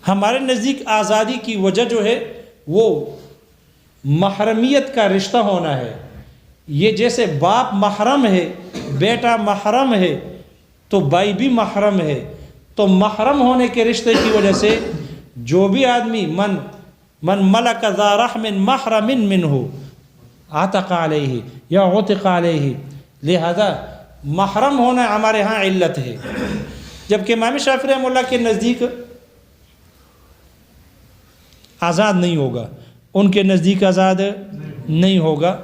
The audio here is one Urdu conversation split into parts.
ہمارے نزدیک آزادی کی وجہ جو ہے وہ محرمیت کا رشتہ ہونا ہے. یہ جیسے باپ محرم ہے، بیٹا محرم ہے، تو بھائی بھی محرم ہے. تو محرم ہونے کے رشتے کی وجہ سے جو بھی آدمی من ملک ذا رحم محرم منہ عتق علیہ یا عتق علیہ، لہذا محرم ہونا ہمارے ہاں علت ہے. جبکہ امام شافعی رحمہ اللہ کے نزدیک آزاد نہیں ہوگا، ان کے نزدیک آزاد نہیں ہوگا.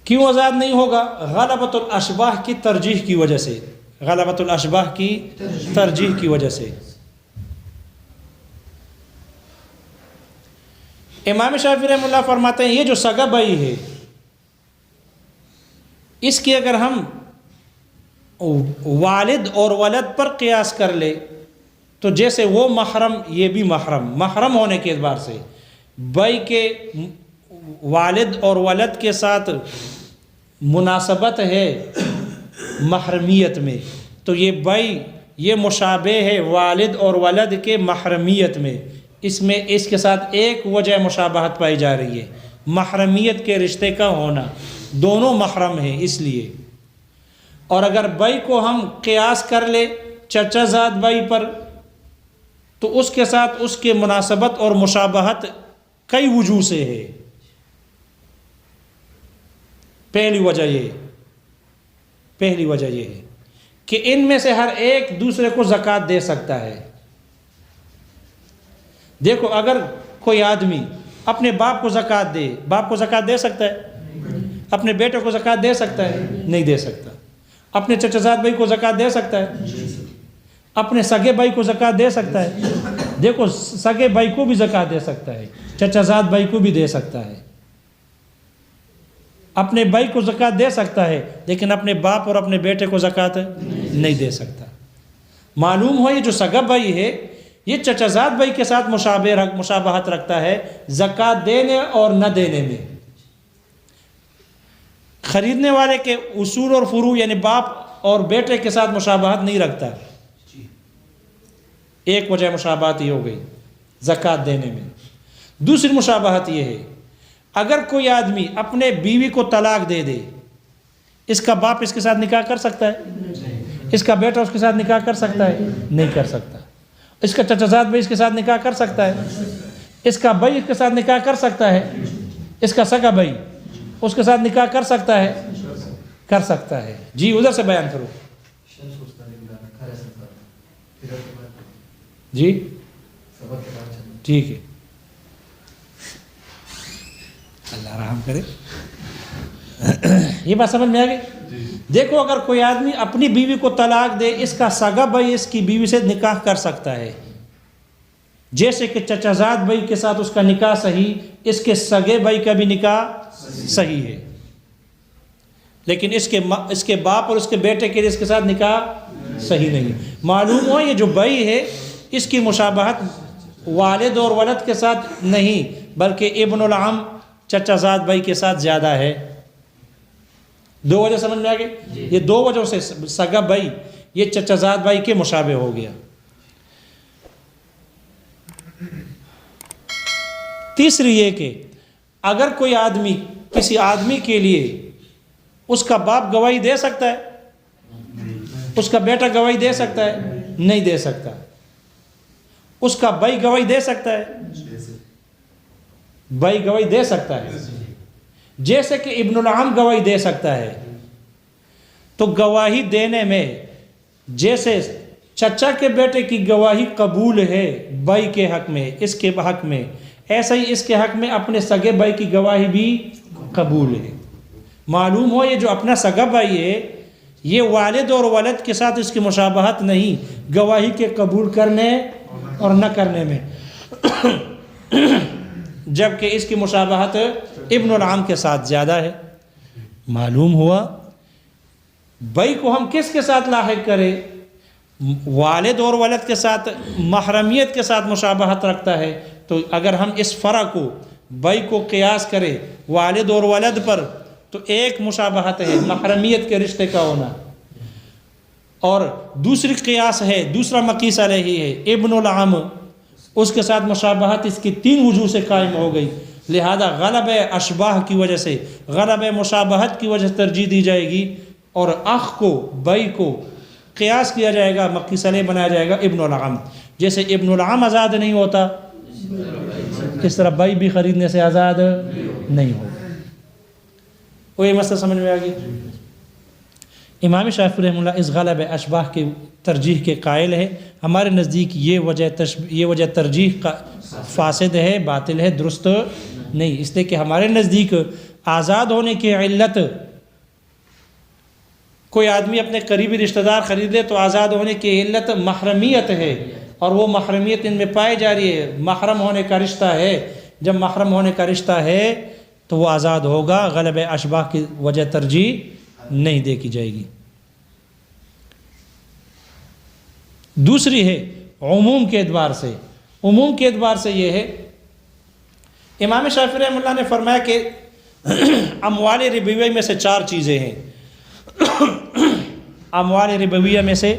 کیوں آزاد نہیں ہوگا؟ غلبۃ الاشباہ کی ترجیح کی وجہ سے، غلبۃ الاشباہ کی ترجیح کی وجہ سے. امام شافعی رحمہ اللہ فرماتے ہیں یہ جو سگا بھائی ہے، اس کی اگر ہم والد اور ولد پر قیاس کر لے تو جیسے وہ محرم یہ بھی محرم ہونے کے اعتبار سے بھائی کے والد اور ولد کے ساتھ مناسبت ہے محرمیت میں، تو یہ بھائی یہ مشابہ ہے والد اور ولد کے محرمیت میں. اس کے ساتھ ایک وجہ مشابہت پائی جا رہی ہے، محرمیت کے رشتے کا ہونا، دونوں محرم ہیں اس لیے. اور اگر بھائی کو ہم قیاس کر لے چچا زاد بھائی پر تو اس کے ساتھ اس کے مناسبت اور مشابہت کئی وجوہ سے ہے. پہلی وجہ یہ ہے کہ ان میں سے ہر ایک دوسرے کو زکوٰۃ دے سکتا ہے. دیکھو اگر کوئی آدمی اپنے باپ کو زکوٰۃ دے، باپ کو زکوٰۃ دے سکتا ہے؟ اپنے بیٹے کو زکوٰۃ دے سکتا ہے؟ نہیں دے سکتا. اپنے چچا زاد بھائی کو زکوٰۃ دے سکتا ہے؟ اپنے سگے بھائی کو زکوٰۃ دے سکتا ہے؟ دیکھو سگے بھائی کو بھی زکوٰۃ دے سکتا ہے، چچا زاد بھائی کو بھی دے سکتا ہے، اپنے بھائی کو زکوٰۃ دے سکتا ہے، لیکن اپنے باپ اور اپنے بیٹے کو زکوٰۃ نہیں دے سکتا. معلوم ہو یہ جو سگا بھائی ہے یہ چچا زاد بھائی کے ساتھ مشابہت رکھتا ہے زکوٰۃ دینے اور نہ دینے میں. خریدنے والے کے اصول اور فروع یعنی باپ اور بیٹے کے ساتھ مشابہت نہیں رکھتا. ایک وجہ مشابہت یہ ہو گئی زکوٰۃ دینے میں. دوسری مشابہت یہ ہے اگر کوئی آدمی اپنے بیوی کو طلاق دے دے، اس کا باپ اس کے ساتھ نکاح کر سکتا ہے؟ اس کا بیٹا اس کے ساتھ نکاح کر سکتا ہے؟ نہیں کر سکتا. اس کا چچا زاد بھائی اس کے ساتھ نکاح کر سکتا ہے؟ اس کا بھائی اس کے ساتھ نکاح کر سکتا ہے؟ اس کا سگا بھائی اس کے ساتھ نکاح کر سکتا ہے؟ کر سکتا ہے. جی ادھر سے بیان کرو. جی ٹھیک ہے، اللہ رحم کرے. یہ بات سمجھ میں آ گئی؟ دیکھو اگر کوئی آدمی اپنی بیوی کو طلاق دے، اس کا سگا بھائی اس کی بیوی سے نکاح کر سکتا ہے، جیسے کہ چچا زاد بھائی کے ساتھ اس کا نکاح صحیح، اس کے سگے بھائی کا بھی نکاح صحیح ہے، لیکن اس کے باپ اور اس کے بیٹے کے لیے اس کے ساتھ نکاح صحیح نہیں. معلوم ہو یہ جو بھائی ہے اس کی مشابہت والد اور ولد کے ساتھ نہیں بلکہ ابن العم چچا زاد بھائی کے ساتھ زیادہ ہے. دو وجہ سمجھ میں آ گئی؟ یہ دو وجہوں سے سگا بھائی یہ چچا زاد بھائی کے مشابہ ہو گیا. تیسری یہ کہ اگر کوئی آدمی کسی آدمی کے لیے اس کا باپ گواہی دے سکتا ہے؟ اس کا بیٹا گواہی دے سکتا ہے؟ نہیں دے سکتا. اس کا بھائی گواہی دے سکتا ہے؟ بھائی گواہی دے سکتا ہے، جیسے کہ ابن العم گواہی دے سکتا ہے. تو گواہی دینے میں جیسے چچا کے بیٹے کی گواہی قبول ہے بھائی کے حق میں، اس کے حق میں، ایسا ہی اس کے حق میں اپنے سگے بھائی کی گواہی بھی قبول ہے. معلوم ہو یہ جو اپنا سگا بھائی ہے یہ والد اور ولد کے ساتھ اس کی مشابہت نہیں گواہی کے قبول کرنے اور نہ کرنے میں، جبکہ اس کی مشابہت ابن العم کے ساتھ زیادہ ہے. معلوم ہوا بھائی کو ہم کس کے ساتھ لاحق کریں؟ والد اور ولد کے ساتھ محرمیت کے ساتھ مشابہت رکھتا ہے. تو اگر ہم اس فرع کو بھائی کو قیاس کریں والد اور ولد پر تو ایک مشابہت ہے محرمیت کے رشتے کا ہونا، اور دوسری قیاس ہے، دوسرا مقیس علیہ ہے ابن العم، اس کے ساتھ مشابہت اس کی 3 وجوہ سے قائم ہو گئی، لہذا غلب اشباہ کی وجہ سے، غلب مشابہت کی وجہ سے ترجیح دی جائے گی، اور اخ کو، بھائی کو قیاس کیا جائے گا، مقیس علیہ بنایا جائے گا ابن العم۔ جیسے ابن العم آزاد نہیں ہوتا، اس طرح بھائی بھی خریدنے سے آزاد نہیں ہوگا۔ وہ یہ مسئلہ سمجھ میں آ گیا؟ امام شافعی رحمہ اللہ اس غلب اشباہ کی ترجیح کے قائل ہے۔ ہمارے نزدیک یہ وجہ ترجیح کا فاسد ہے، باطل ہے، درست نہیں، اس لیے کہ ہمارے نزدیک آزاد ہونے کی علت، کوئی آدمی اپنے قریبی رشتہ دار خرید لے تو آزاد ہونے کی علت محرمیت ہے، اور وہ محرمیت ان میں پائی جا رہی ہے، محرم ہونے کا رشتہ ہے۔ جب محرم ہونے کا رشتہ ہے تو وہ آزاد ہوگا، غلب اشباہ کی وجہ ترجیح نہیں دیکھی جائے گی۔ دوسری ہے عموم کے اعتبار سے۔ عموم کے اعتبار سے یہ ہے، امام شافعی رحمہ اللہ نے فرمایا کہ اموال ربویہ میں سے 4 چیزیں ہیں، اموال ربویہ میں سے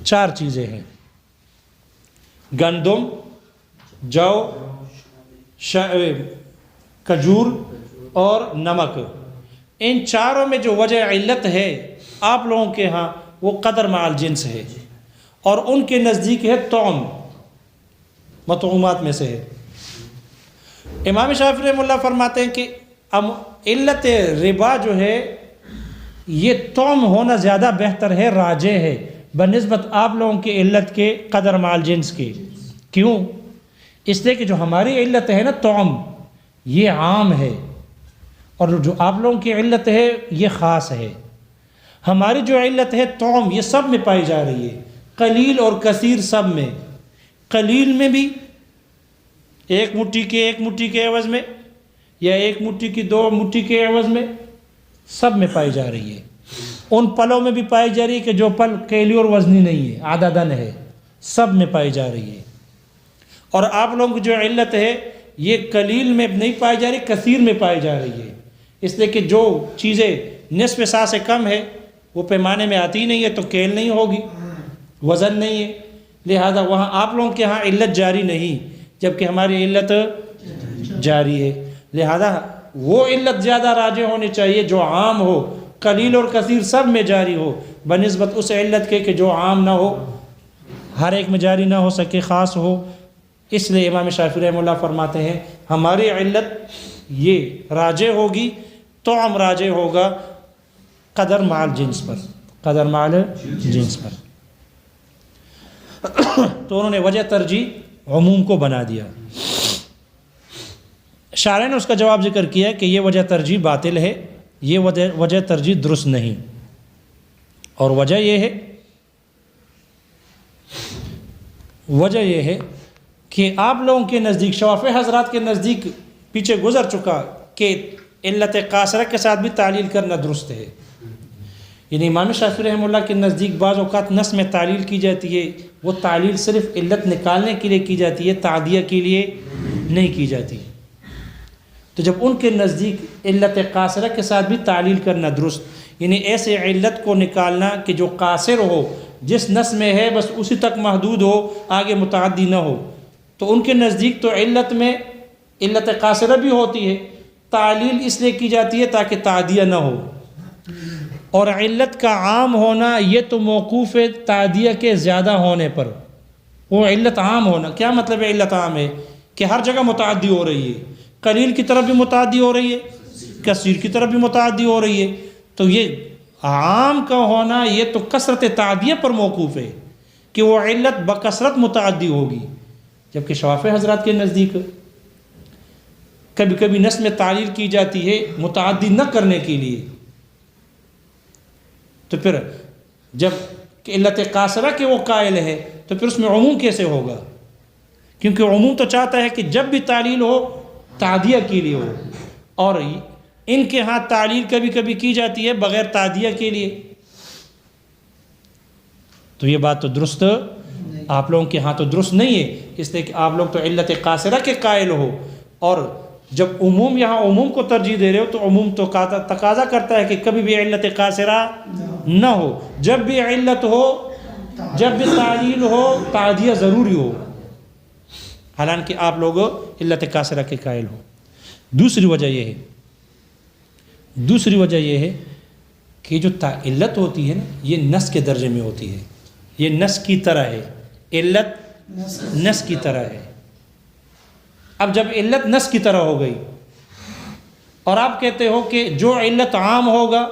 4 چیزیں ہیں، گندم، جو، کھجور اور نمک۔ ان چاروں میں جو وجہ علت ہے آپ لوگوں کے ہاں وہ قدر مع الجنس ہے، اور ان کے نزدیک ہے طعم، مطعومات میں سے ہے۔ امام شافعی رحمہ اللہ فرماتے ہیں کہ علت ربا جو ہے یہ طعم ہونا زیادہ بہتر ہے، راجح ہے بنسبت آپ لوگوں کی علت کے قدر مع الجنس کے۔ کیوں؟ اس لیے کہ جو ہماری علت ہے نا طعم، یہ عام ہے، اور جو آپ لوگوں کی علت ہے یہ خاص ہے۔ ہماری جو علت ہے طعم، یہ سب میں پائی جا رہی ہے، قلیل اور کثیر سب میں۔ قلیل میں بھی 1 مٹھی کے عوض میں، یا 1 مٹھی کی 2 مٹھی کے عوض میں، سب میں پائی جا رہی ہے۔ ان پلوں میں بھی پائی جا رہی ہے کہ جو پل کیلی اور وزنی نہیں ہے، عددن ہے، سب میں پائی جا رہی ہے۔ اور آپ لوگوں کی جو علت ہے یہ قلیل میں نہیں پائی جا رہی، کثیر میں پائی جا رہی ہے، اس لیے کہ جو چیزیں نصف سا سے کم ہے وہ پیمانے میں آتی نہیں ہے تو کیل نہیں ہوگی، وزن نہیں ہے، لہذا وہاں آپ لوگوں کے ہاں علت جاری نہیں، جبکہ ہماری علت جاری ہے، لہذا وہ علت زیادہ راجح ہونی چاہیے جو عام ہو، قلیل اور کثیر سب میں جاری ہو، بنسبت اس علت کے کہ جو عام نہ ہو، ہر ایک میں جاری نہ ہو سکے، خاص ہو۔ اس لیے امام شافعی رحمہ اللہ فرماتے ہیں ہماری علت یہ راجح ہوگی، طعم راجح ہوگا قدر مع الجنس پر، قدر مع الجنس پر۔ تو انہوں نے وجہ ترجیح عموم کو بنا دیا۔ شارح نے اس کا جواب ذکر کیا کہ یہ وجہ ترجیح باطل ہے، یہ وجہ ترجیح درست نہیں، اور وجہ یہ ہے کہ آپ لوگوں کے نزدیک، شوافی حضرات کے نزدیک پیچھے گزر چکا کہ علت قاصرہ کے ساتھ بھی تعلیل کرنا درست ہے، یعنی امام شافعی رحمہ اللہ کے نزدیک بعض اوقات نص میں تعلیل کی جاتی ہے، وہ تعلیل صرف علت نکالنے کے لیے کی جاتی ہے، تعدیہ کے لیے نہیں کی جاتی۔ تو جب ان کے نزدیک علت قاصرہ کے ساتھ بھی تعلیل کرنا درست، یعنی ایسے علت کو نکالنا کہ جو قاصر ہو، جس نص میں ہے بس اسی تک محدود ہو، آگے متعدی نہ ہو، تو ان کے نزدیک تو علت میں علت قاصرہ بھی ہوتی ہے، تعلیل اس لیے کی جاتی ہے تاکہ تعدیہ نہ ہو، اور علت کا عام ہونا یہ تو موقوف ہے تعدیہ کے زیادہ ہونے پر۔ وہ علت عام ہونا کیا مطلب ہے؟ علت عام ہے کہ ہر جگہ متعدی ہو رہی ہے، قلیل کی طرف بھی متعدی ہو رہی ہے، کثیر کی طرف بھی متعدی ہو رہی ہے، تو یہ عام کا ہونا یہ تو کثرت تعدیہ پر موقوف ہے کہ وہ علت بکثرت متعدی ہوگی، جبکہ شوافی حضرات کے نزدیک کبھی کبھی نص میں تعلیل کی جاتی ہے متعدی نہ کرنے کے لیے، تو پھر جب علت قاصرہ کے وہ قائل ہے تو پھر اس میں عموم کیسے ہوگا؟ کیونکہ عموم تو چاہتا ہے کہ جب بھی تعلیل ہو تعدیہ کے لیے ہو، اور ان کے ہاں تعلیل کبھی کبھی کی جاتی ہے بغیر تعدیہ کے لیے، تو یہ بات تو درست آپ لوگوں کے ہاں تو درست نہیں ہے، اس لیے کہ آپ لوگ تو علت قاصرہ کے قائل ہو، اور جب عموم یہاں عموم کو ترجیح دے رہے ہو تو عموم تو تقاضا کرتا ہے کہ کبھی بھی علت قاصرہ نہ ہو، جب بھی علت ہو، جب بھی تعلیل ہو، تعدیہ ضروری ہو، حالانکہ آپ لوگ علت قاصرہ کے قائل ہو۔ دوسری وجہ یہ ہے کہ جو علت ہوتی ہے نا، یہ نص کے درجے میں ہوتی ہے، یہ نص کی طرح ہے، علت نص کی طرح ہے۔ اب جب علت نص کی طرح ہو گئی اور آپ کہتے ہو کہ جو علت عام ہوگا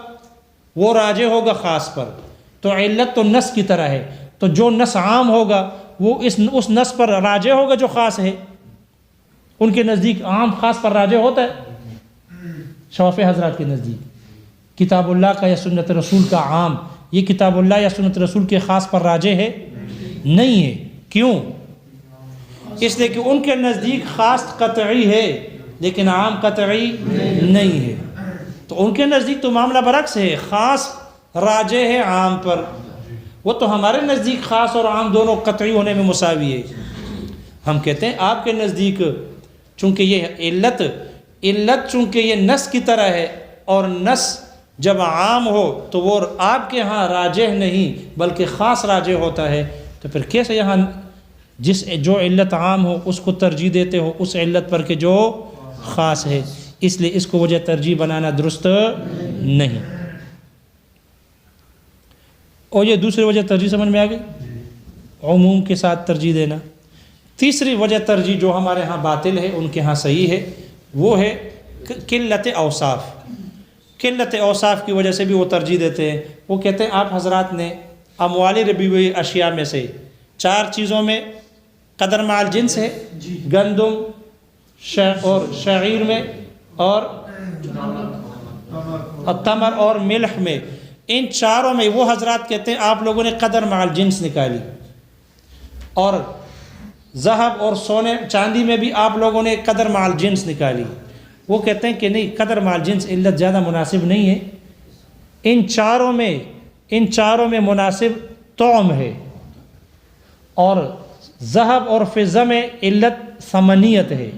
وہ راجع ہوگا خاص پر، تو علت تو نص کی طرح ہے، تو جو نص عام ہوگا وہ اس نص پر راجع ہوگا جو خاص ہے۔ ان کے نزدیک عام خاص پر راجع ہوتا ہے، شوافی حضرات کے نزدیک کتاب اللہ کا یا سنت رسول کا عام یہ کتاب اللہ یا سنت رسول کے خاص پر راجع ہے نہیں ہے۔ کیوں؟ اس لیے کہ ان کے نزدیک خاص قطعی ہے لیکن عام قطعی نہیں ہے، تو ان کے نزدیک تو معاملہ برعکس ہے، خاص راجع ہے عام پر، وہ تو ہمارے نزدیک خاص اور عام دونوں قطعی ہونے میں مساوی ہے۔ ہم کہتے ہیں آپ کے نزدیک چونکہ یہ علت چونکہ یہ نص کی طرح ہے، اور نص جب عام ہو تو وہ آپ کے ہاں راجح نہیں بلکہ خاص راجح ہوتا ہے، تو پھر کیسے یہاں جو علت عام ہو اس کو ترجیح دیتے ہو اس علت پر کہ جو خاص ہے؟ اس لیے اس کو وجہ ترجیح بنانا درست نہیں۔ اور یہ دوسری وجہ ترجیح سمجھ میں آ گئی، عموم کے ساتھ ترجیح دینا۔ تیسری وجہ ترجیح جو ہمارے ہاں باطل ہے ان کے ہاں صحیح ہے، وہ ہے قلت اوصاف۔ قلت اوصاف کی وجہ سے بھی وہ ترجیح دیتے ہیں۔ وہ کہتے ہیں آپ حضرات نے اموال ربی ہوئی اشیاء میں سے 4 چیزوں میں قدر مع الجنس ہے، گندم اور شعیر میں اور تمر اور ملح میں، ان چاروں میں وہ حضرات کہتے ہیں آپ لوگوں نے قدر مع الجنس نکالی، اور ذہب اور سونے چاندی میں بھی آپ لوگوں نے قدر مع الجنس نکالی۔ وہ کہتے ہیں کہ نہیں، قدر مع الجنس علت زیادہ مناسب نہیں ہے، ان چاروں میں مناسب طعم ہے، اور ذہب اور فضہ میں علت ثمنیت ہے۔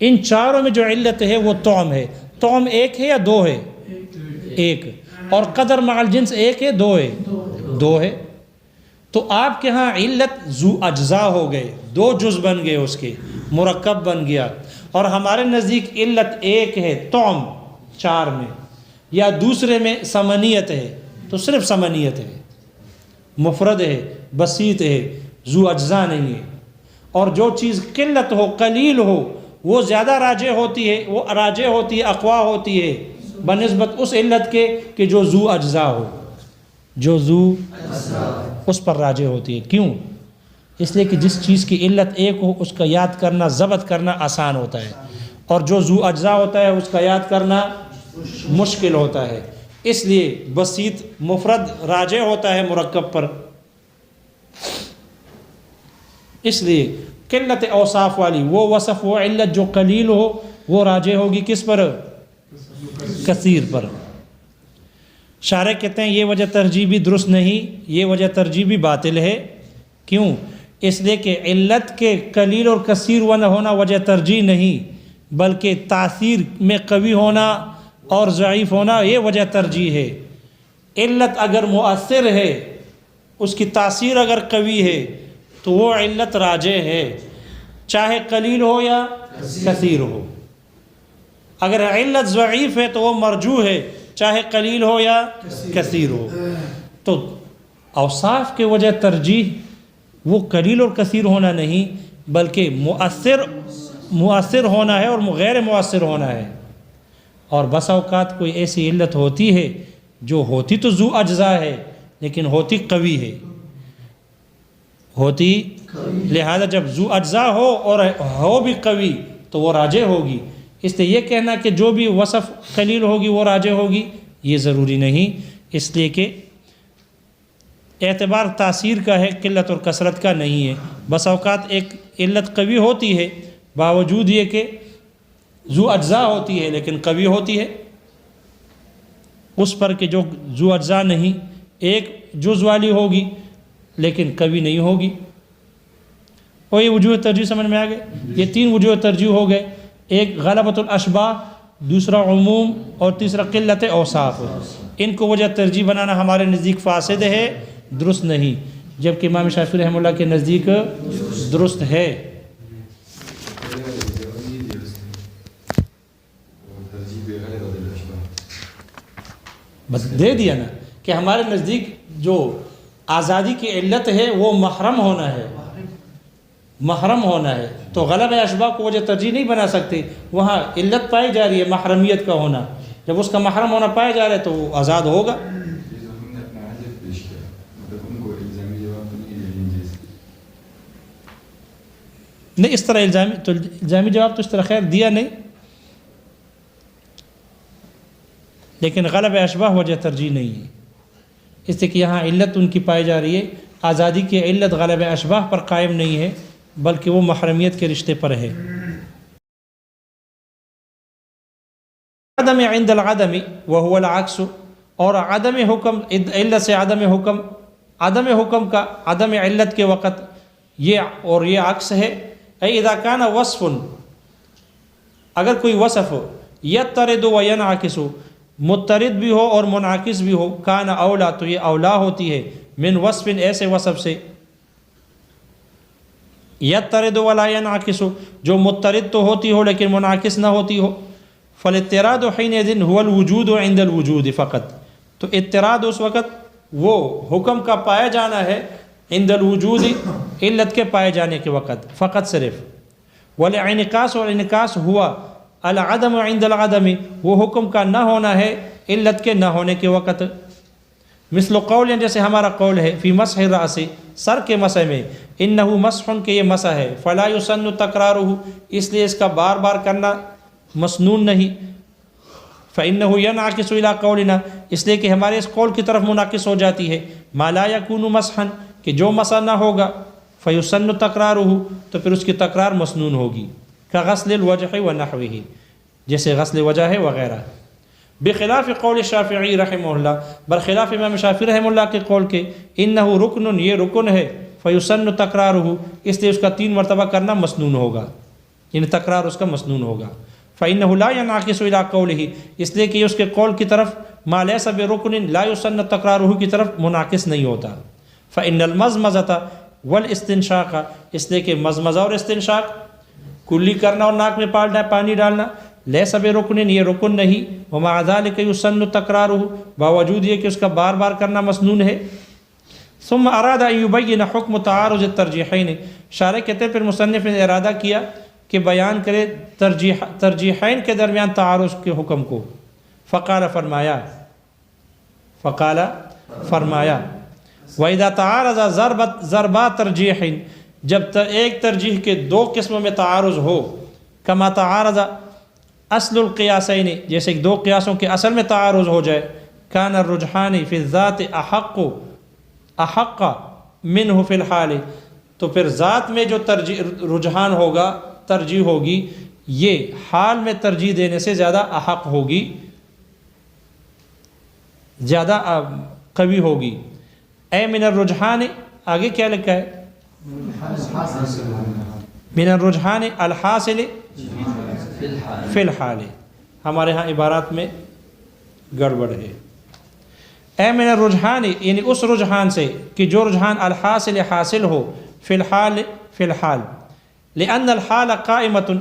ان چاروں میں جو علت ہے وہ طعم ہے۔ طعم ایک ہے یا 2 ہے؟ ایک۔ اور قدر مع الجنس ایک ہے 2 ہے؟ 2 ہے۔ تو آپ کے ہاں علت ذو اجزاء ہو گئے، 2 جز بن گئے، اس کے مرکب بن گیا، اور ہمارے نزدیک علت ایک ہے طعم 4 میں، یا دوسرے میں ثمنیت ہے، تو صرف ثمنیت ہے، مفرد ہے، بسیط ہے، ذو اجزاء نہیں ہے۔ اور جو چیز قلت ہو، قلیل ہو، وہ زیادہ راجع ہوتی ہے، وہ راجع ہوتی ہے، اقوا ہوتی ہے بنسبت اس علت کے کہ جو ذو اجزاء ہو، جو ذو اس پر راجع ہوتی ہے۔ کیوں؟ اس لیے کہ جس چیز کی علت ایک ہو اس کا یاد کرنا، ضبط کرنا آسان ہوتا ہے، اور جو ذو اجزاء ہوتا ہے اس کا یاد کرنا مشکل ہوتا ہے، اس لیے بسیط مفرد راجع ہوتا ہے مرکب پر۔ اس لیے قلت اوصاف والی وہ وصف، وہ علت جو قلیل ہو وہ راجع ہوگی کس پر؟ کثیر پر۔ شارح کہتے ہیں یہ وجہ ترجیح بھی درست نہیں، یہ وجہ ترجیح بھی باطل ہے۔ کیوں؟ اس لیے کہ علت کے قلیل اور کثیر ہونا وجہ ترجیح نہیں، بلکہ تاثیر میں قوی ہونا اور ضعیف ہونا یہ وجہ ترجیح ہے۔ علت اگر مؤثر ہے، اس کی تاثیر اگر قوی ہے تو وہ علت راجع ہے، چاہے قلیل ہو یا کثیر ہو۔ اگر علت ضعیف ہے تو وہ مرجوح ہے، چاہے قلیل ہو یا کثیر ہو۔ تو اوصاف کے وجہ ترجیح وہ قلیل اور کثیر ہونا نہیں، بلکہ مؤثر ہونا ہے اور غیر مؤثر ہونا ہے۔ اور بس اوقات کوئی ایسی علت ہوتی ہے جو ہوتی تو ذو اجزاء ہے لیکن ہوتی قوی ہے، لہذا جب ذو اجزاء ہو اور ہو بھی قوی تو وہ راجع ہوگی۔ اس لیے یہ کہنا کہ جو بھی وصف قلیل ہوگی وہ راجع ہوگی یہ ضروری نہیں، اس لیے کہ اعتبار تاثیر کا ہے، قلت اور کثرت کا نہیں ہے۔ بس اوقات ایک علت قوی ہوتی ہے باوجود یہ کہ ذو اجزاء ہوتی ہے لیکن قوی ہوتی ہے، اس پر کہ جو ذو اجزاء نہیں، ایک جز والی ہوگی لیکن قوی نہیں ہوگی۔ اور یہ وجوہ ترجیح سمجھ میں آ گئے؟ یہ 3 وجوہ ترجیح ہو گئے، ایک غلبۃ الاشباہ، دوسرا عموم، اور تیسرا قلت اوصاف۔ ان کو وجہ ترجیح بنانا ہمارے نزدیک فاسد ہے، درست نہیں، جبکہ امام شافعی رحمہ اللہ کے نزدیک درست ہے۔ بس دے دیا نا کہ ہمارے نزدیک جو آزادی کی علت ہے وہ محرم ہونا ہے، محرم ہونا ہے، تو غلبہ اشباہ کو وجہ ترجیح نہیں بنا سکتے، وہاں علت پائی جا رہی ہے محرمیت کا ہونا، جب اس کا محرم ہونا پایا جا رہا ہے تو وہ آزاد ہوگا۔ نہیں اس طرح الزامی جواب تو اس طرح خیر دیا نہیں، لیکن غلبہ اشباہ وجہ ترجیح نہیں ہے، اس لیے کہ یہاں علت ان کی پائی جا رہی ہے، آزادی کی علت غلبہ اشباہ پر قائم نہیں ہے بلکہ وہ محرمیت کے رشتے پر ہے۔ عدم عند العدم وهو العكس، اور عدم حکم علت سے عدم حکم کا عدم علت کے وقت یہ عکس ہے۔ اے اذا کان وصف، اگر کوئی وصف یطرد و ینعکس، مترد بھی ہو اور منعکس بھی ہو، کان اولا، تو یہ اولا ہوتی ہے، من وصف، ایسے وصف سے، یطرد ولا ینعکس، جو مترد تو ہوتی ہو لیکن منعکس نہ ہوتی ہو، فالاضطراد حینئذ هو الوجود عند الوجود فقط، تو اضطراد اس وقت وہ حکم کا پایا جانا ہے عند الوجود، علت کے پائے جانے کے وقت فقط صرف، والانعکاس، اور انعکاس ہوا العدم عند العدم، وہ حکم کا نہ ہونا ہے علت کے نہ ہونے کے وقت، مثل قول، جیسے ہمارا قول ہے، فی مسح الرأس، سر کے مسح میں، انہ مسح، کہ یہ مسح ہے، فلا یسن تکرارہ، اس لیے اس کا بار بار کرنا مسنون نہیں، فإنہ ینعکس الی قولنا، اس لیے کہ ہمارے اس قول کی طرف منعکس ہو جاتی ہے، ما لا یکون مسحا، کہ جو مسح نہ ہوگا، فیسن تکرارہ، تو پھر اس کی تکرار مسنون ہوگی، کغسل الوجہ ونحوہ، جیسے غسل وجہ ہے وغیرہ، بخلاف قول شافعی رحمہ اللہ، برخلاف امام شافعی رحمہ اللہ کے قول کے، انہ رکن، یہ رکن ہے، فیسن تکرارہ، اس لیے اس کا 3 مرتبہ کرنا مسنون ہوگا، یعنی تکرار اس کا مسنون ہوگا، فإنہ لا ینعکس الی قولہ، اس لیے کہ یہ اس کے قول کی طرف ما لیس برکن لا یسن تکرارہ کی طرف منعکس نہیں ہوتا، فإن المضمضۃ والاستنشاق، اس لیے کہ مضمضہ اور استنشاق، کلی کرنا اور ناک میں پانی ڈالنا، لیس برکن، یہ رکن نہیں، ومع ذلک یسن تکرارہ، باوجود یہ کہ اس کا بار بار کرنا مسنون ہے۔ ثم اراد ان یبین حکم تعارض الترجیحین، شارح کہتے ہیں پھر مصنف نے ارادہ کیا کہ بیان کرے ترجیحین کے درمیان تعارض کے حکم کو، فقال فرمایا وَإِذَا تَعَارَضَ ضَرْبَا تَرْجِيحٍ، جب ایک ترجیح کے 2 قسموں میں تعارض ہو، کما تعارض اصل القیاسین، جیسے 2 قیاسوں کے اصل میں تعارض ہو جائے، کان الرجحان فی الذات احق منہ فی الحال، تو پھر ذات میں جو رجحان ہوگا، ترجیح ہوگی، یہ حال میں ترجیح دینے سے زیادہ احق ہوگی، زیادہ قوی ہوگی۔ اے من الرجحان، آگے کیا لکھا ہے؟ من الرجحان الحاصل فی الحال، ہمارے ہاں عبارات میں گڑبڑ ہے۔ اے من الرجحان، یعنی اس رجحان سے کہ جو رجحان الحاصل حاصل ہو، فی الحال، لأن الحال قائمۃ،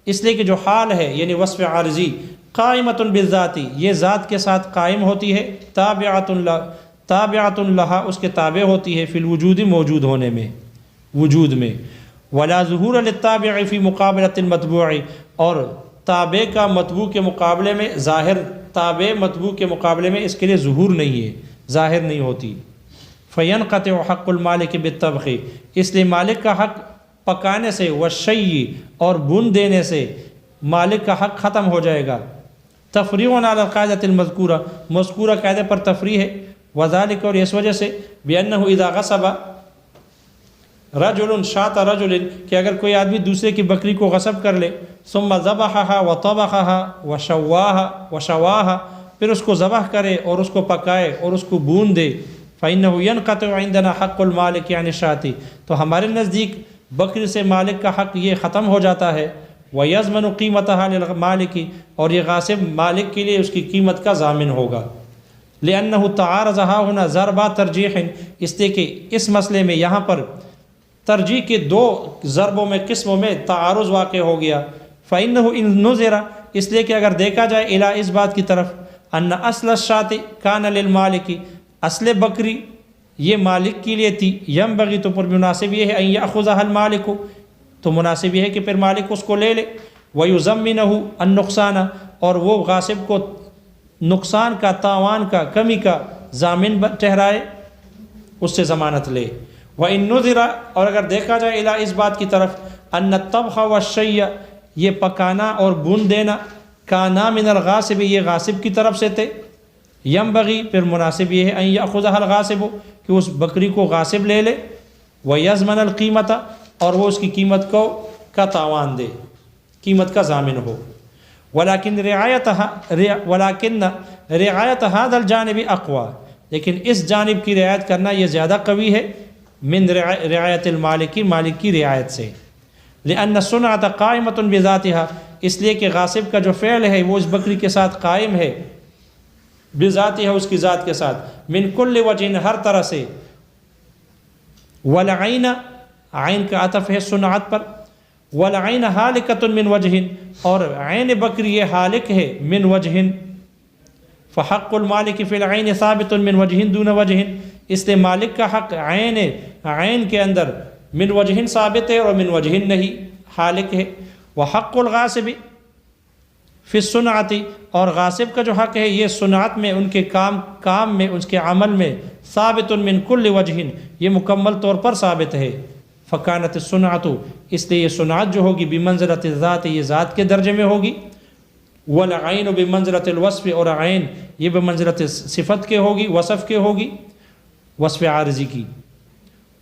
اس لیے کہ جو حال ہے یعنی وصف عارضی، قائمۃ بالذات، یہ ذات کے ساتھ قائم ہوتی ہے، تابعۃ لہا، اس کے تابع ہوتی ہے، فی الوجود، موجود ہونے میں، وجود میں، ولا ظہور للتابع فی مقابلۃ المتبوع، اور تابع کا متبوع کے مقابلے میں ظاہر، تابع متبوع کے مقابلے میں اس کے لیے ظہور نہیں ہے، ظاہر نہیں ہوتی، فینقطع حق المالک بالطبخ، اس لیے مالک کا حق پکانے سے، والشیء، اور بن دینے سے مالک کا حق ختم ہو جائے گا، تفریع علی القاعدۃ المذکورہ، مذکورہ قاعدے پر تفریع ہے، وذالک، اور اس وجہ سے، بأنہ اذا غصب رجل شاۃ رجل، کہ اگر کوئی آدمی دوسرے کی بکری کو غصب کر لے، ثم ذبحها وطبخها وشواها، پھر اس کو ذبح کرے اور اس کو پکائے اور اس کو بھون دے، فإنه ينقطع عندنا حق المالک عن الشاۃ، تو ہمارے نزدیک بکری سے مالک کا حق یہ ختم ہو جاتا ہے۔ وَيَضْمَنُ قِيمَتَهَا لِلْمَالِكِ، اور یہ غاصب مالک کے لیے اس کی قیمت کا ضامن ہوگا۔ لِأَنَّهُ تَعَارَضَ هَاهُنَا ضَرْبَ تَرْجِيحٍ، اس لیے کہ اس مسئلے میں یہاں پر ترجیح کے دو ضربوں میں قسموں میں تعارض واقع ہو گیا۔ فَإِنَّهُ إِن نُظِرَ، اس لیے کہ اگر دیکھا جائے الی اس بات کی طرف، ان اصل الشاۃ کان للمالک، اصل بکری یہ مالک کے لیے تھی، ینبغی تو پر مناسب یہ ہے ان یاخذها المالک، تو مناسب یہ ہے کہ پھر مالک اس کو لے لے، ویضمنه النقصان، اور وہ غاصب کو نقصان کا، تاوان کا، کمی کا ضامن ٹھہرائے، اس سے ضمانت لے۔ وَإِن نُظِرَ، اور اگر دیکھا جائے الی اس بات کی طرف، ان الطبخ والشیء، یہ پکانا اور بھون دینا، کانا من الغاصب، یہ غاصب کی طرف سے تھے، ینبغی پھر مناسب یہ ہے ان یاخذها الغاصب، کہ اس بکری کو غاصب لے لے، ویضمن القیمت، اور وہ اس کی قیمت کو کا تاوان دے، قیمت کا ضامن ہو۔ ولیکن رعایت هذا الجانب اقوی، لیکن اس جانب کی رعایت کرنا یہ زیادہ قوی ہے من رعایت المالکی، مالک کی رعایت سے۔ لأن الصنعۃ قائمۃ بذاتها، اس لیے کہ غاصب کا جو فعل ہے وہ اس بکری کے ساتھ قائم ہے، بذاتها، اس کی ذات کے ساتھ، من کل وجہ، ہر طرح سے۔ والعین، عین کا عطف ہے صنعت پر، والعین حالکۃ من وجہ، اور عین بکری یہ حالک ہے من وجہ، فحق المالک فی العین ثابت من وجہ دون وجہ، اس لیے مالک کا حق عین کے اندر من وجہ ثابت ہے اور من وجہ نہیں، حالک ہے۔ وحق الغاصب فی الصنعۃ، اور غاصب کا جو حق ہے یہ صنعت میں، ان کے کام میں، اس کے عمل میں، ثابت من کل وجہ، یہ مکمل طور پر ثابت ہے۔ فکانت الصنعۃ، اس لیے یہ صنعت جو ہوگی بمنزلۃ الذات، یہ ذات کے درجے میں ہوگی، والعین بمنزلۃ الوصف، اور عین یہ بمنزلت صفت کے ہوگی، وصف کے ہوگی، وصف عارضی کی۔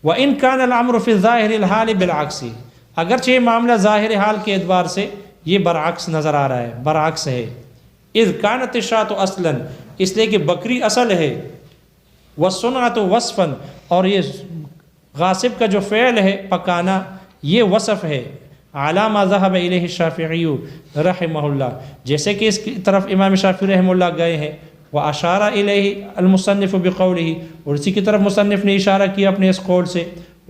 وَإِن كَانَ الْأَمْرُ فِي الظَّاهِرِ الْحَالِ بِالْعَكْسِ، اگرچہ یہ معاملہ ظاہر حال کے اعتبار سے یہ برعکس نظر آ رہا ہے، برعکس ہے۔ اِذْ كَانَتِ الشَّاةُ أَصْلًا، اس لیے کہ بکری اصل ہے، وَالصُّنْعَةُ وَصْفًا، اور یہ غاصب کا جو فعل ہے پکانا یہ وصف ہے، عَلَى مَا ذَهَبَ إِلَيْهِ الشَّافِعِيُّ رحمہ اللہ، جیسے کہ اس کی طرف امام شافعی رحمہ اللہ گئے ہیں۔ وَأَشَارَ إِلَيْهِ الْمُصَنِّفُ بِقَوْلِهِ، اور اسی کی طرف مصنف نے اشارہ کیا اپنے اس قول سے۔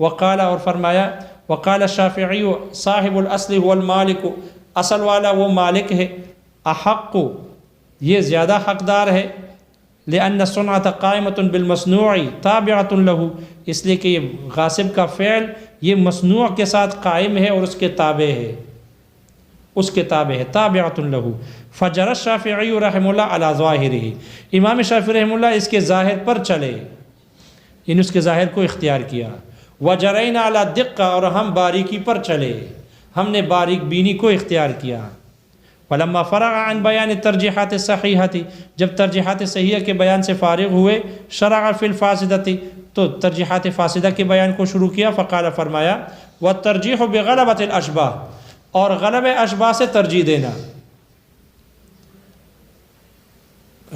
وقال، اور فرمایا، وقال الشافعی صاحب الاصل هو المالک، اصل والا وہ مالک ہے، احق، یہ زیادہ حقدار ہے، لأن الصنعة قائمة بالمصنوع تابعة له، اس لیے کہ یہ غاصب کا فعل یہ مصنوع کے ساتھ قائم ہے اور اس کے تابع ہے، اس کے تابع ہے، تابعة له۔ فجر الشافعی رحمہ اللہ علی ظاہرہ، امام شافعی رحمہ اللہ اس کے ظاہر پر چلے، یعنی اس کے ظاہر کو اختیار کیا۔ وجرینا علی الدقہ، اور ہم باریکی پر چلے، ہم نے باریک بینی کو اختیار کیا۔ فلما فرغ عن بیان الترجیحات الصحیحۃ، جب ترجیحات صحیحہ کے بیان سے فارغ ہوئے، شرع فی الفاسدۃ، تو ترجیحات فاسدہ کے بیان کو شروع کیا۔ فقال، فرمایا، والترجیح بغلبۃ الاشباہ، اور غلب اشباہ سے ترجیح دینا،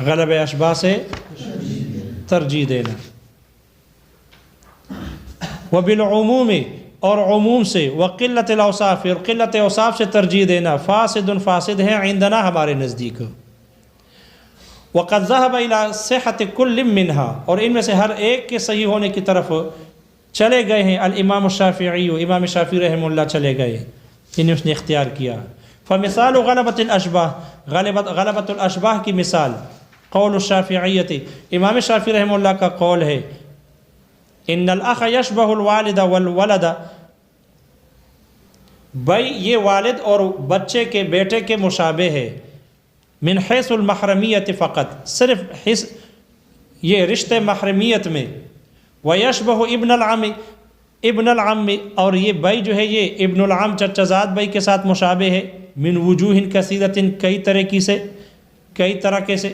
غلب اشباہ سے ترجیح دینا۔ وبالعموم، اور عموم سے، وقلت الاوصاف، اور قلت اوصاف سے ترجیح دینا، فاسد فاسد ہے عندنا، ہمارے نزدیک۔ وقد ذهب الى صحت كل منها، اور ان میں سے ہر ایک کے صحیح ہونے کی طرف چلے گئے ہیں الامام الشافعی، امام شافعی رحمہ اللہ چلے گئے، یعنی اس نے اختیار کیا۔ فمثال غلبۃ الاشباہ، غلبۃ الاشباہ کی مثال، قول الشافعیت، امام شافعی رحمہ اللہ کا قول ہے، ان الاخ یشبہ الوالد والولد، بھائی یہ والد اور بچے کے، بیٹے کے مشابہ ہے، من حیث المحرمیت فقط، صرف یہ رشتے محرمیت میں، ویشبہ ابن العم، ابن العم، اور یہ بھائی جو ہے یہ ابن العم چچزاد بھائی کے ساتھ مشابہ ہے، من وجوہ کثیرۃ، کئی طریقے سے، کئی طرح سے،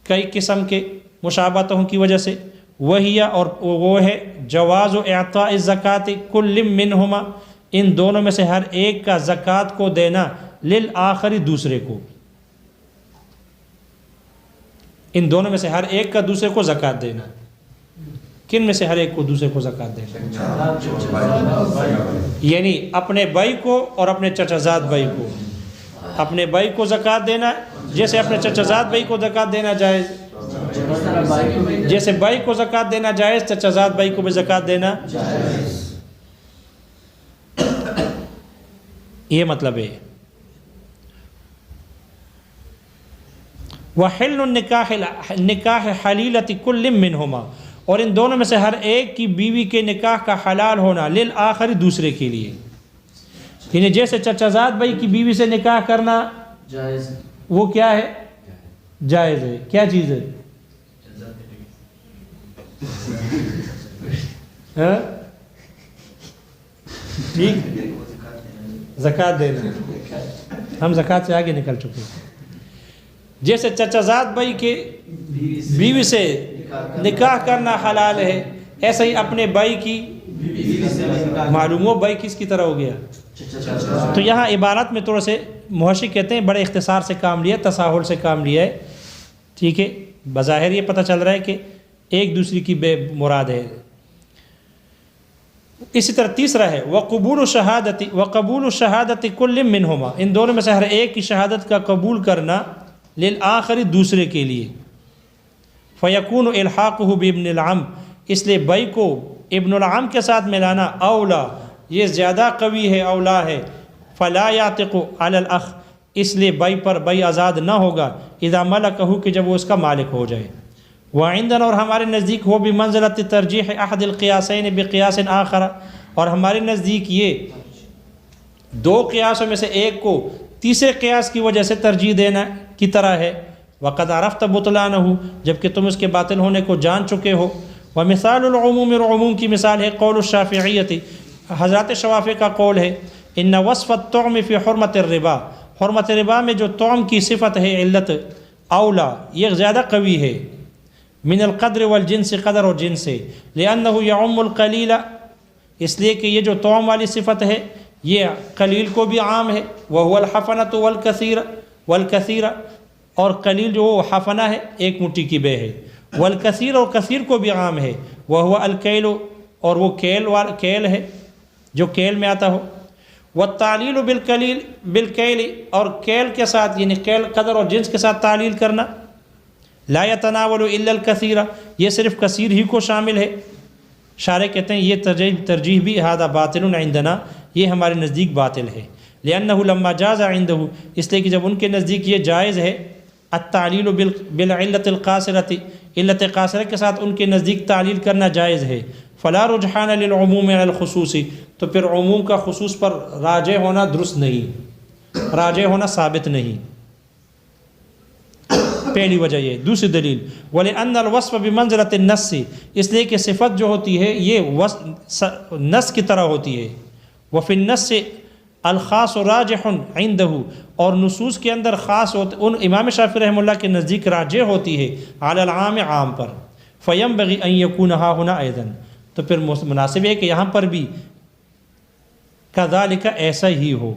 کئی قسم کے مشابہتوں کی وجہ سے۔ وہی، اور وہ ہے، جواز اعطاء الزکوٰۃ کل منہما، ان دونوں میں سے ہر ایک کا زکوٰۃ کو دینا، للآخر، دوسرے کو، ان دونوں میں سے ہر ایک کا دوسرے کو زکوٰۃ دینا۔ کن میں سے ہر ایک کو دوسرے کو زکوٰۃ دینا؟ یعنی اپنے بھائی کو اور اپنے چچا زاد بھائی کو، اپنے بھائی کو زکوٰۃ دینا جیسے اپنے چچا زاد بھائی کو زکوٰۃ دینا جائز، جیسے بھائی کو زکوٰۃ دینا جائز چچا زاد بھائی کو بھی زکوٰۃ دینا، یہ مطلب ہے۔ وَحِلُّ النِّكَاحِ نکاح حلیلۃ کل منہما، اور ان دونوں میں سے ہر ایک کی بیوی کے نکاح کا حلال ہونا للآخر دوسرے کے لیے، یعنی جیسے چچا زاد بھائی کی بیوی سے نکاح کرنا جائز، وہ کیا ہے؟ جائز ہے۔ کیا چیز ہے؟ ہاں ٹھیک، زکوٰۃ دینا، ہم زکوٰۃ سے آگے نکل چکے ہیں۔ جیسے چچا زاد بھائی کے بیوی سے نکاح کرنا حلال ہے، ایسا ہی اپنے بھائی کی، معلوم ہو بھائی کس کی طرح ہو گیا؟ تو یہاں عبارت میں تھوڑا سے محشی کہتے ہیں بڑے اختصار سے کام لیا، تساہل سے کام لیا ہے، ٹھیک ہے، بظاہر یہ پتہ چل رہا ہے کہ ایک دوسری کی بے مراد ہے۔ اسی طرح تیسرا ہے وقبول الشہادت کل منہما، ان دونوں میں سے ہر ایک کی شہادت کا قبول کرنا للآخر دوسرے کے لیے، فیکون الحاقہ بابن العم، اس لیے بھائی کو ابن العم کے ساتھ ملانا اولا، یہ زیادہ قوی ہے، اولا ہے، فلا یعتق علی الاخ، اس لیے بھائی پر بھائی آزاد نہ ہوگا اذا ملکہ کہ جب وہ اس کا مالک ہو جائے۔ وعندنا، اور ہمارے نزدیک ہو بمنزلۃ ترجیح احد القیاسین بقیاس آخر، اور ہمارے نزدیک یہ دو قیاسوں میں سے ایک کو تیسرے قیاس کی وجہ سے ترجیح دینا کی طرح ہے۔ وقد عرفت بطلانہ، جبکہ تم اس کے باطل ہونے کو جان چکے ہو۔ ومثال العموم، اور عموم کی مثال ہے قول الشافعیت، حضرات شوافع کا قول ہے، ان وصف الطعم فی حرمت الربا، حرمت ربا میں جو طعم کی صفت ہے علت، اولا یہ زیادہ قوی ہے، من القدر والجنس، قدر اور جنس سے، لأنہ یعم القلیل، اس لیے کہ یہ جو طعم والی صفت ہے یہ قلیل کو بھی عام ہے، وہو الحفنۃ والکثیر، اور قلیل جو وہ حفنہ ہے ایک مٹھی کی بے ہے، والکثیر، اور کثیر کو بھی عام ہے، وہو الکیل، اور وہ کیل ہے جو کیل میں آتا ہو، والتعلیل بالکیل، اور کیل کے ساتھ یعنی کیل قدر اور جنس کے ساتھ تعلیل کرنا، لا يتناول الا الکثیر، یہ صرف کثیر ہی کو شامل ہے۔ شارح کہتے ہیں یہ ترجیح بھی ھذا باطل عندنا، یہ ہمارے نزدیک باطل ہے، لأنہ لما جاز عنده، اس لیے کہ جب ان کے نزدیک یہ جائز ہے، التعلیل بالعلت القاصرۃ، علت قاصرہ کے ساتھ ان کے نزدیک تعلیل کرنا جائز ہے، فلا رجحان للعموم علی الخصوص، تو پھر عموم کا خصوص پر راجع ہونا درست نہیں، راجع ہونا ثابت نہیں، پہلی وجہ یہ۔ دوسری دلیل وَلِأَنَّ الْوَصْفَ بِمَنْزِلَةِ النَّصِّ، اس لیے کہ صفت جو ہوتی ہے یہ نص کی طرح ہوتی ہے، وَفِي النَّصِّ الخاص راجح عنده، اور نصوص کے اندر خاص ان امام شافعی رحمہ اللہ کے نزدیک راجح ہوتی ہے علی العام، عام پر، فَيَنْبَغِي أَنْ يَكُونَ هَا هُنَا أَيْضًا، تو پھر مناسب ہے کہ یہاں پر بھی كذلك ایسا ہی ہو۔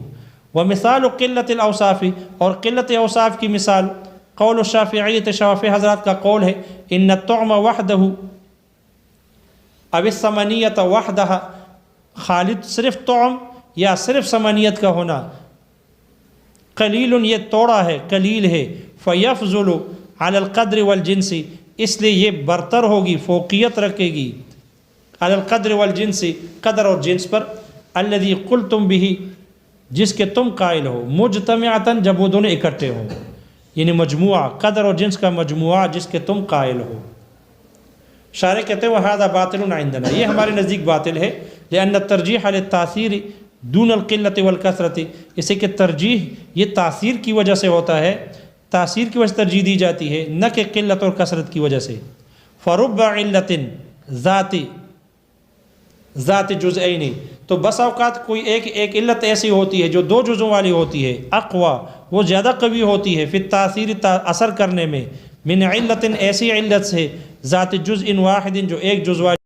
ومثال قلت الاوصاف، اور قلت اوصاف کی مثال قول الشافعیت، شافعی حضرات کا قول ہے، ان الطعم وحدہ او الثمانیۃ وحدہ، خالد صرف طعم یا صرف ثمانیت کا ہونا، قلیل یہ توڑا ہے، قلیل ہے، فیفضل علی القدر والجنس، اس لیے یہ برتر ہوگی، فوقیت رکھے گی، علی القدر والجنس، قدر اور جنس پر، الذی قلتم بہ، جس کے تم قائل ہو، مجتمعۃ، جب وہ دونوں اکٹھے ہوں، یعنی مجموعہ، قدر اور جنس کا مجموعہ جس کے تم قائل ہو۔ شارح کہتے ہیں وَهَذَا بَاطِلٌ عِنْدَنَا، یہ ہمارے نزدیک باطل ہے، لأن الترجیح للتاثیر دون القلت والکثرت، اسے کہ ترجیح یہ تاثیر کی وجہ سے ہوتا ہے، تاثیر کی وجہ سے ترجیح دی جاتی ہے، نہ کہ قلت اور کثرت کی وجہ سے۔ فَرُبَّ عِلَّةٍ ذات جزئین، تو بس اوقات کوئی ایک علت ایسی ہوتی ہے جو دو جزوں والی ہوتی ہے، اقوا، وہ زیادہ قوی ہوتی ہے، فی التاثیر، اثر کرنے میں، من علت، ایسی علت سے، ذات جزء واحد، جو ایک جز والی